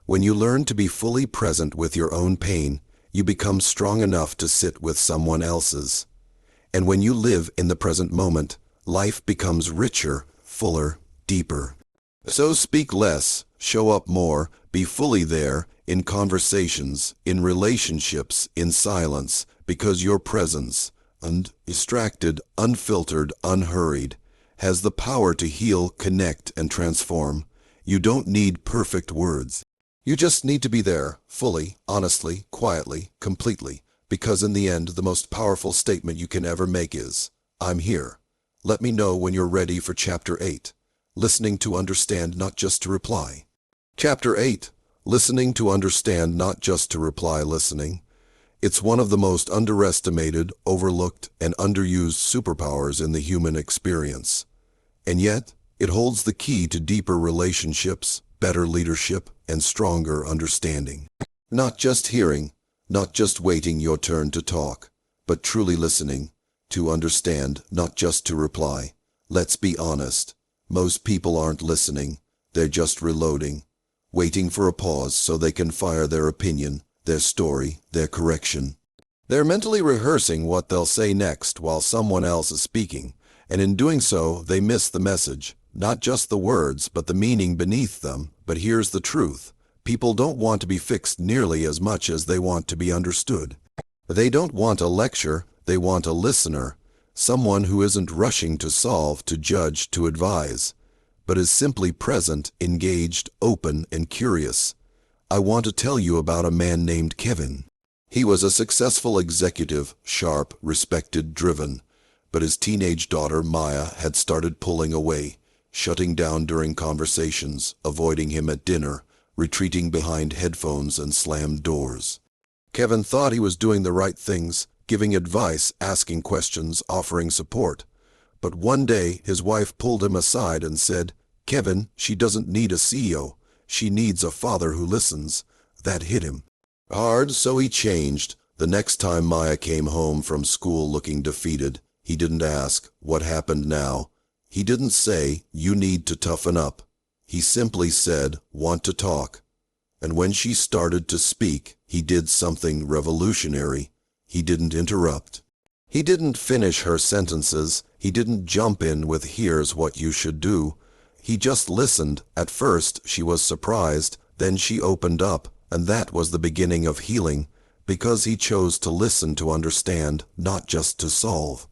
When you learn to be fully present with your own pain, you become strong enough to sit with someone else's. And when you live in the present moment, life becomes richer, fuller, deeper. So speak less, show up more, be fully there, in conversations, in relationships, in silence, because your presence, undistracted, unfiltered, unhurried, has the power to heal, connect, and transform. You don't need perfect words. You just need to be there, fully, honestly, quietly, completely, because in the end, the most powerful statement you can ever make is, "I'm here." Let me know when you're ready for Chapter 8, Listening to Understand, Not Just to Reply. Chapter 8, Listening to Understand, Not Just to Reply, Listening. It's one of the most underestimated, overlooked, and underused superpowers in the human experience. And yet, it holds the key to deeper relationships, better leadership, and stronger understanding. Not just hearing, not just waiting your turn to talk, but truly listening, to understand, not just to reply. Let's be honest. Most people aren't listening. They're just reloading, waiting for a pause so they can fire their opinion, their story, their correction. They're mentally rehearsing what they'll say next while someone else is speaking, and in doing so, they miss the message. Not just the words, but the meaning beneath them. But here's the truth. People don't want to be fixed nearly as much as they want to be understood. They don't want a lecture, they want a listener. Someone who isn't rushing to solve, to judge, to advise, but is simply present, engaged, open, and curious. I want to tell you about a man named Kevin. He was a successful executive, sharp, respected, driven. But his teenage daughter, Maya, had started pulling away, shutting down during conversations, avoiding him at dinner, retreating behind headphones and slammed doors. Kevin thought he was doing the right things, giving advice, asking questions, offering support. But one day, his wife pulled him aside and said, "Kevin, she doesn't need a CEO. She needs a father who listens." That hit him hard, so he changed. The next time Maya came home from school looking defeated, he didn't ask, "What happened now?" He didn't say, "You need to toughen up." He simply said, "Want to talk?" And when she started to speak, he did something revolutionary. He didn't interrupt. He didn't finish her sentences. He didn't jump in with "Here's what you should do." He just listened. At first, she was surprised. Then she opened up, and that was the beginning of healing, because he chose to listen to understand, not just to solve.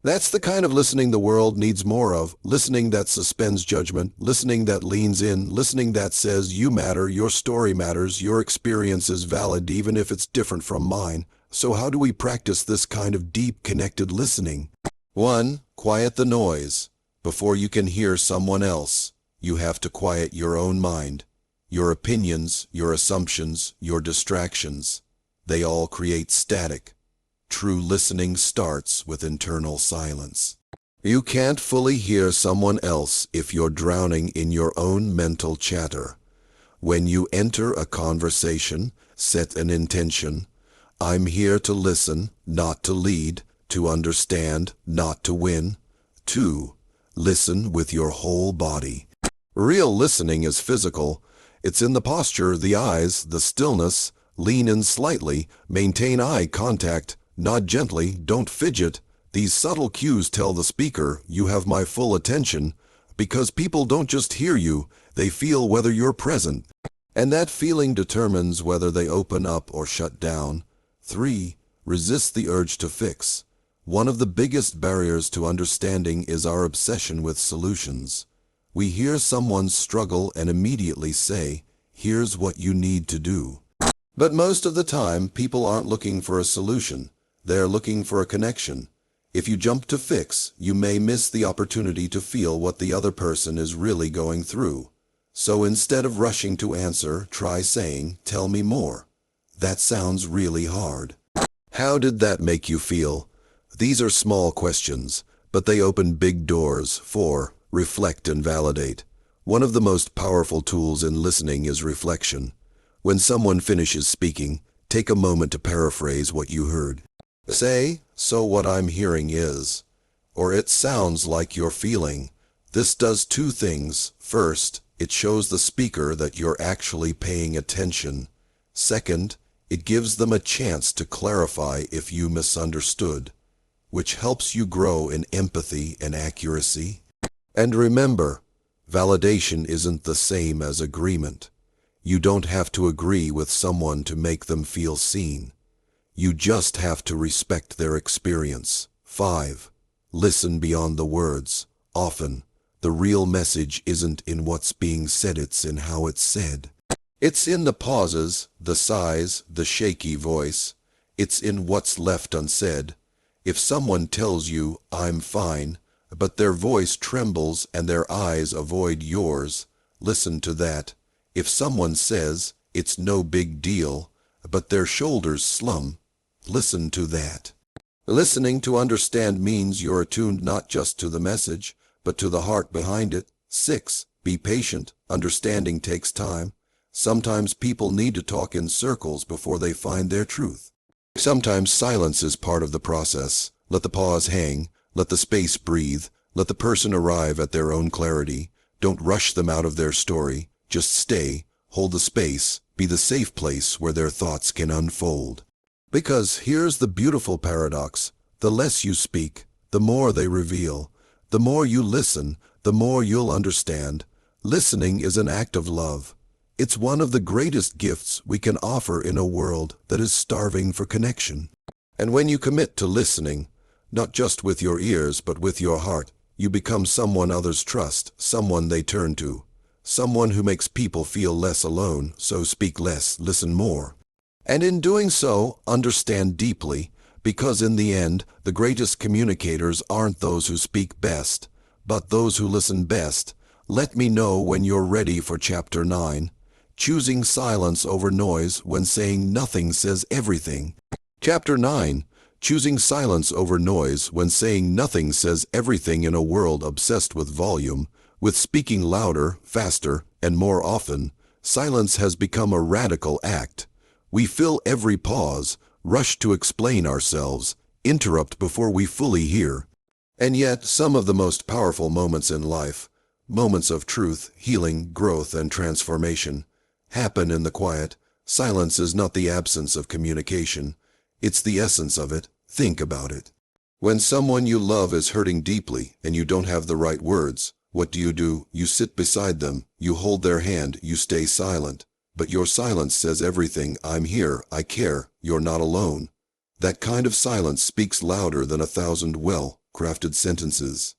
That's the kind of listening the world needs more of, listening that suspends judgment, listening that leans in, listening that says, "You matter, your story matters, your experience is valid even if it's different from mine." So how do we practice this kind of deep, connected listening? 1. Quiet the noise. Before you can hear someone else, you have to quiet your own mind. Your opinions, your assumptions, your distractions, they all create static. True listening starts with internal silence. You can't fully hear someone else if you're drowning in your own mental chatter. When you enter a conversation, set an intention. I'm here to listen, not to lead, to understand, not to win. 2. Listen with your whole body. Real listening is physical. It's in the posture, the eyes, the stillness. Lean in slightly, maintain eye contact. Nod gently, don't fidget. These subtle cues tell the speaker, "You have my full attention," because people don't just hear you, they feel whether you're present. And that feeling determines whether they open up or shut down. 3. Resist the urge to fix. One of the biggest barriers to understanding is our obsession with solutions. We hear someone struggle and immediately say, "Here's what you need to do." But most of the time, people aren't looking for a solution. They're looking for a connection. If you jump to fix, you may miss the opportunity to feel what the other person is really going through. So instead of rushing to answer, try saying, "Tell me more." That sounds really hard. How did that make you feel? These are small questions, but they open big doors. 4. Reflect and validate. One of the most powerful tools in listening is reflection. When someone finishes speaking, take a moment to paraphrase what you heard. Say, "So what I'm hearing is," or "It sounds like you're feeling." This does 2 things. First, it shows the speaker that you're actually paying attention. Second, it gives them a chance to clarify if you misunderstood, which helps you grow in empathy and accuracy. And remember, validation isn't the same as agreement. You don't have to agree with someone to make them feel seen. You just have to respect their experience. 5. Listen beyond the words. Often, the real message isn't in what's being said, it's in how it's said. It's in the pauses, the sighs, the shaky voice. It's in what's left unsaid. If someone tells you, "I'm fine," but their voice trembles and their eyes avoid yours, listen to that. If someone says, "It's no big deal," but their shoulders slump, listen to that. Listening to understand means you're attuned not just to the message, but to the heart behind it. 6. Be patient. Understanding takes time. Sometimes people need to talk in circles before they find their truth. Sometimes silence is part of the process. Let the pause hang, let the space breathe, let the person arrive at their own clarity. Don't rush them out of their story. Just stay, hold the space, be the safe place where their thoughts can unfold. Because here's the beautiful paradox. The less you speak, the more they reveal. The more you listen, the more you'll understand. Listening is an act of love. It's one of the greatest gifts we can offer in a world that is starving for connection. And when you commit to listening, not just with your ears but with your heart, you become someone others trust, someone they turn to, someone who makes people feel less alone, so speak less, listen more. And in doing so, understand deeply, because in the end, the greatest communicators aren't those who speak best, but those who listen best. Let me know when you're ready for Chapter 9. Choosing silence over noise when saying nothing says everything. Chapter 9. Choosing silence over noise when saying nothing says everything in a world obsessed with volume, with speaking louder, faster, and more often. Silence has become a radical act. We fill every pause, rush to explain ourselves, interrupt before we fully hear. And yet, some of the most powerful moments in life, moments of truth, healing, growth, and transformation, happen in the quiet. Silence is not the absence of communication. It's the essence of it. Think about it. When someone you love is hurting deeply and you don't have the right words, what do? You sit beside them, you hold their hand, you stay silent. But your silence says everything. I'm here, I care, you're not alone. That kind of silence speaks louder than 1,000 well-crafted sentences.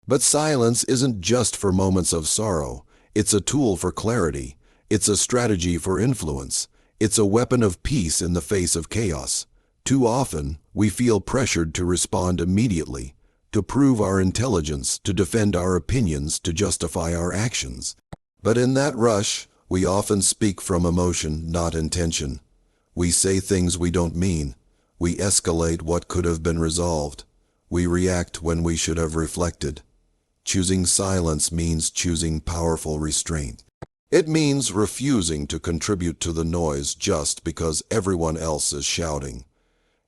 But silence isn't just for moments of sorrow. It's a tool for clarity. It's a strategy for influence. It's a weapon of peace in the face of chaos. Too often, we feel pressured to respond immediately, to prove our intelligence, to defend our opinions, to justify our actions. But in that rush, we often speak from emotion, not intention. We say things we don't mean. We escalate what could have been resolved. We react when we should have reflected. Choosing silence means choosing powerful restraint. It means refusing to contribute to the noise just because everyone else is shouting.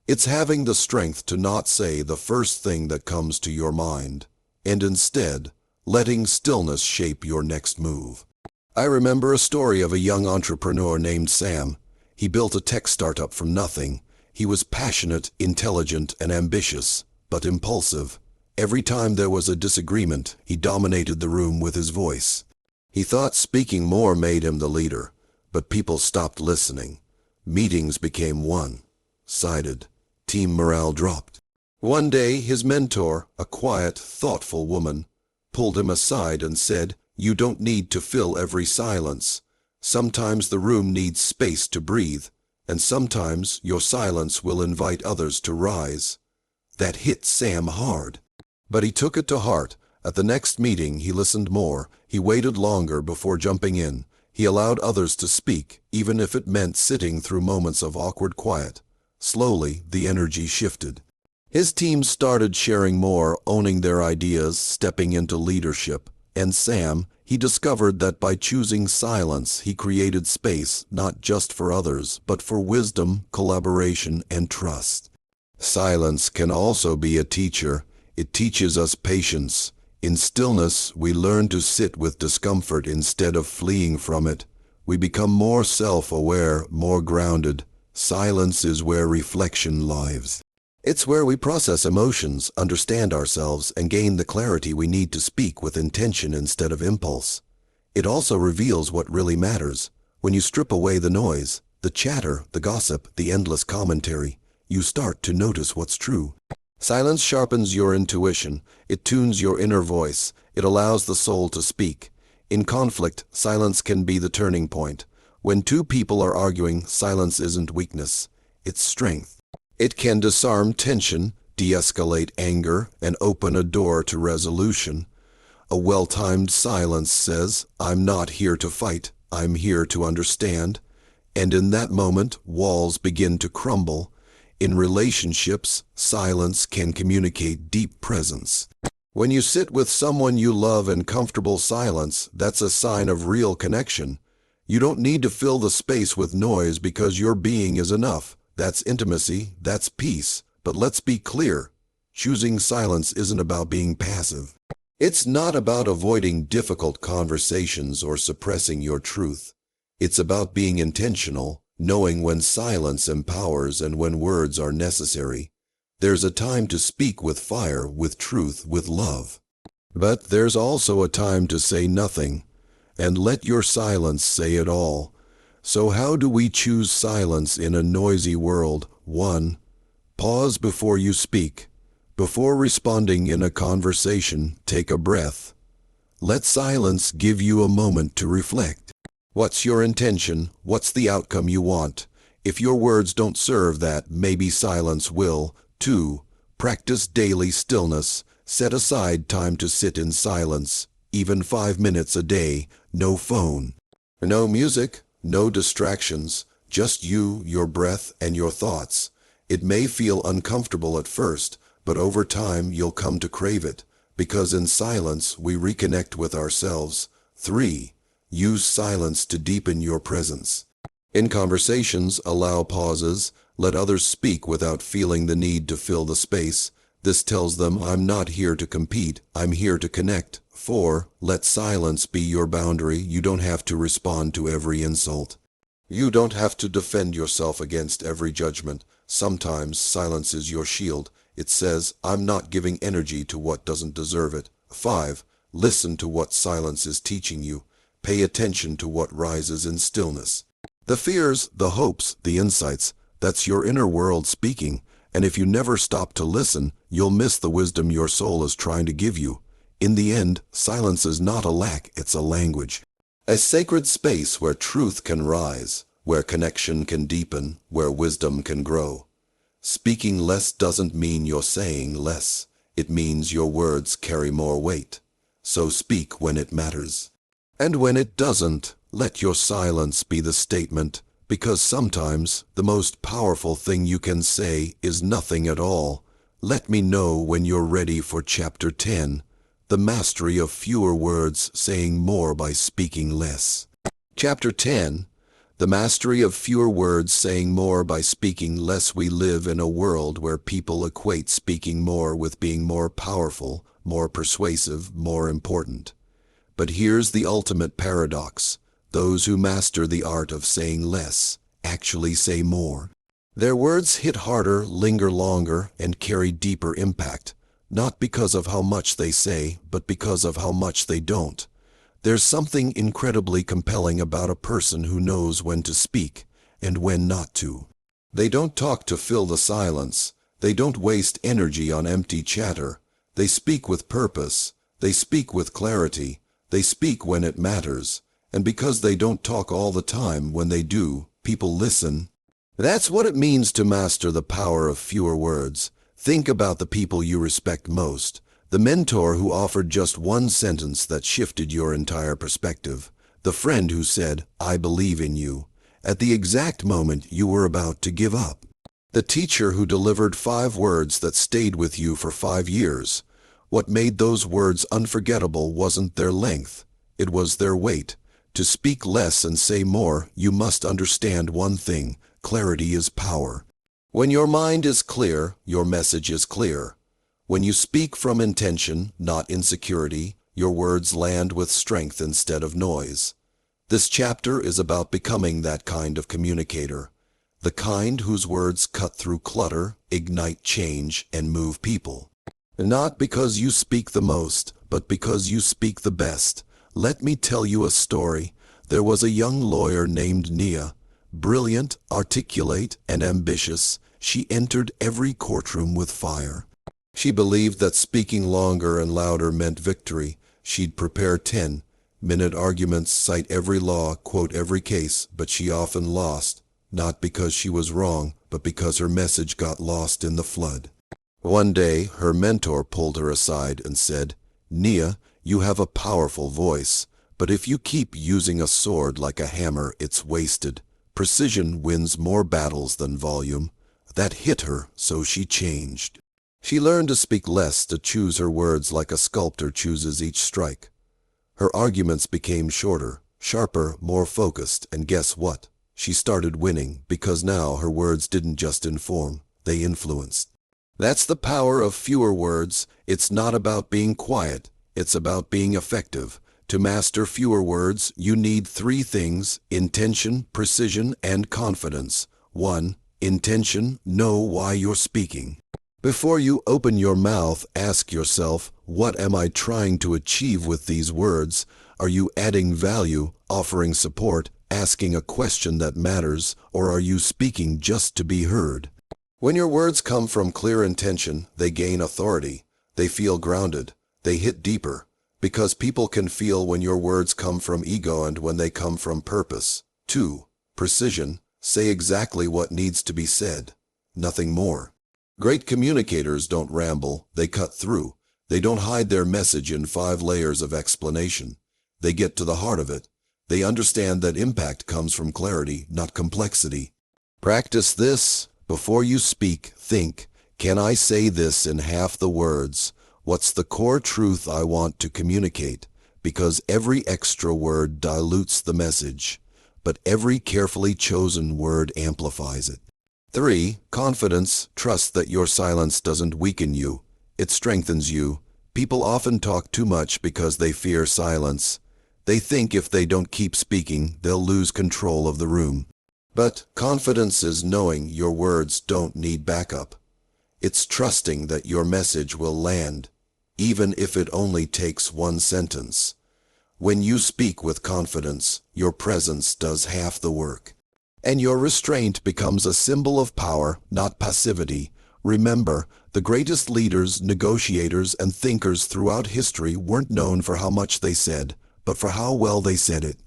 It's having the strength to not say the first thing that comes to your mind, and instead, letting stillness shape your next move. I remember a story of a young entrepreneur named Sam. He built a tech startup from nothing. He was passionate, intelligent, and ambitious, but impulsive. Every time there was a disagreement, he dominated the room with his voice. He thought speaking more made him the leader, but people stopped listening. Meetings became one-sided. Team morale dropped. One day, his mentor, a quiet, thoughtful woman, pulled him aside and said, "You don't need to fill every silence. Sometimes the room needs space to breathe, and sometimes your silence will invite others to rise." That hit Sam hard. But he took it to heart. At the next meeting, he listened more. He waited longer before jumping in. He allowed others to speak, even if it meant sitting through moments of awkward quiet. Slowly, the energy shifted. His team started sharing more, owning their ideas, stepping into leadership. And Sam, he discovered that by choosing silence, he created space not just for others, but for wisdom, collaboration, and trust. Silence can also be a teacher. It teaches us patience. In stillness, we learn to sit with discomfort instead of fleeing from it. We become more self-aware, more grounded. Silence is where reflection lives. It's where we process emotions, understand ourselves, and gain the clarity we need to speak with intention instead of impulse. It also reveals what really matters. When you strip away the noise, the chatter, the gossip, the endless commentary, you start to notice what's true. Silence sharpens your intuition. It tunes your inner voice. It allows the soul to speak. In conflict, silence can be the turning point. When two people are arguing, silence isn't weakness. It's strength. It can disarm tension, de-escalate anger, and open a door to resolution. A well-timed silence says, "I'm not here to fight. I'm here to understand." And in that moment, walls begin to crumble. In relationships, silence can communicate deep presence. When you sit with someone you love in comfortable silence, that's a sign of real connection. You don't need to fill the space with noise because your being is enough. That's intimacy, that's peace. But let's be clear. Choosing silence isn't about being passive. It's not about avoiding difficult conversations or suppressing your truth. It's about being intentional, knowing when silence empowers and when words are necessary. There's a time to speak with fire, with truth, with love. But there's also a time to say nothing, and let your silence say it all. So how do we choose silence in a noisy world? 1. Pause before you speak. Before responding in a conversation, take a breath. Let silence give you a moment to reflect. What's your intention? What's the outcome you want? If your words don't serve that, maybe silence will. 2. Practice daily stillness. Set aside time to sit in silence, even 5 minutes a day. No phone, no music, no distractions, just you, your breath, and your thoughts. It may feel uncomfortable at first, but over time you'll come to crave it, because in silence we reconnect with ourselves. 3. Use silence to deepen your presence. In conversations, allow pauses. Let others speak without feeling the need to fill the space. This tells them, I'm not here to compete, I'm here to connect. 4. Let silence be your boundary. You don't have to respond to every insult. You don't have to defend yourself against every judgment. Sometimes silence is your shield. It says, I'm not giving energy to what doesn't deserve it. 5. Listen to what silence is teaching you. Pay attention to what rises in stillness. The fears, the hopes, the insights, that's your inner world speaking. And if you never stop to listen, you'll miss the wisdom your soul is trying to give you. In the end, silence is not a lack, it's a language. A sacred space where truth can rise, where connection can deepen, where wisdom can grow. Speaking less doesn't mean you're saying less. It means your words carry more weight. So speak when it matters. And when it doesn't, let your silence be the statement. Because sometimes the most powerful thing you can say is nothing at all. Let me know when you're ready for Chapter 10, The Mastery of Fewer Words, Saying More by Speaking Less. Chapter 10, The Mastery of Fewer Words, Saying More by Speaking Less. We live in a world where people equate speaking more with being more powerful, more persuasive, more important. But here's the ultimate paradox. Those who master the art of saying less actually say more. Their words hit harder, linger longer, and carry deeper impact, not because of how much they say, but because of how much they don't. There's something incredibly compelling about a person who knows when to speak and when not to. They don't talk to fill the silence. They don't waste energy on empty chatter. They speak with purpose. They speak with clarity. They speak when it matters. And because they don't talk all the time, when they do, people listen. That's what it means to master the power of fewer words. Think about the people you respect most. The mentor who offered just one sentence that shifted your entire perspective. The friend who said, I believe in you, at the exact moment you were about to give up. The teacher who delivered 5 words that stayed with you for 5 years. What made those words unforgettable wasn't their length. It was their weight. To speak less and say more, you must understand one thing. Clarity is power. When your mind is clear, your message is clear. When you speak from intention, not insecurity, your words land with strength instead of noise. This chapter is about becoming that kind of communicator. The kind whose words cut through clutter, ignite change, and move people. Not because you speak the most, but because you speak the best. Let me tell you a story. There was a young lawyer named Nia. Brilliant, articulate, and ambitious, she entered every courtroom with fire. She believed that speaking longer and louder meant victory. She'd prepare 10-minute arguments, cite every law, quote every case, but she often lost, not because she was wrong, but because her message got lost in the flood. One day, her mentor pulled her aside and said, Nia, you have a powerful voice, but if you keep using a sword like a hammer, it's wasted. Precision wins more battles than volume. That hit her, so she changed. She learned to speak less, to choose her words like a sculptor chooses each strike. Her arguments became shorter, sharper, more focused, and guess what? She started winning because now her words didn't just inform, they influenced. That's the power of fewer words. It's not about being quiet, it's about being effective. To master fewer words, you need 3 things: intention, precision, and confidence. 1. Intention. Know why you're speaking. Before you open your mouth, ask yourself, what am I trying to achieve with these words? Are you adding value, offering support, asking a question that matters, or are you speaking just to be heard? When your words come from clear intention, they gain authority. They feel grounded. They hit deeper. Because people can feel when your words come from ego and when they come from purpose. 2. Precision. Say exactly what needs to be said. Nothing more. Great communicators don't ramble, they cut through. They don't hide their message in 5 layers of explanation. They get to the heart of it. They understand that impact comes from clarity, not complexity. Practice this. Before you speak, think, can I say this in half the words? What's the core truth I want to communicate? Because every extra word dilutes the message, but every carefully chosen word amplifies it. 3. Confidence. Trust that your silence doesn't weaken you. It strengthens you. People often talk too much because they fear silence. They think if they don't keep speaking, they'll lose control of the room. But confidence is knowing your words don't need backup. It's trusting that your message will land, even if it only takes 1 sentence. When you speak with confidence, your presence does half the work. And your restraint becomes a symbol of power, not passivity. Remember, the greatest leaders, negotiators, and thinkers throughout history weren't known for how much they said, but for how well they said it.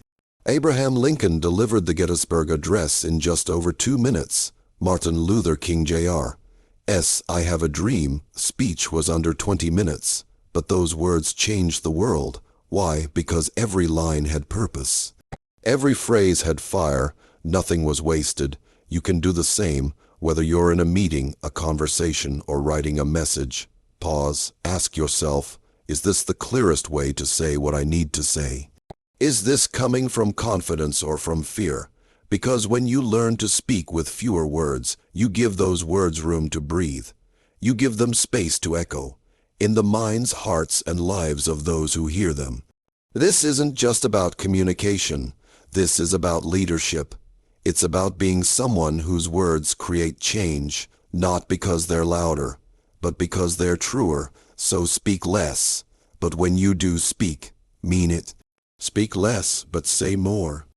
Abraham Lincoln delivered the Gettysburg Address in just over 2 minutes. Martin Luther King Jr.'s I Have a Dream speech was under 20 minutes. But those words changed the world. Why? Because every line had purpose. Every phrase had fire. Nothing was wasted. You can do the same, whether you're in a meeting, a conversation, or writing a message. Pause. Ask yourself, is this the clearest way to say what I need to say? Is this coming from confidence or from fear? Because when you learn to speak with fewer words, you give those words room to breathe. You give them space to echo, in the minds, hearts, and lives of those who hear them. This isn't just about communication. This is about leadership. It's about being someone whose words create change, not because they're louder, but because they're truer. So speak less, but when you do speak, mean it. Speak less, but say more.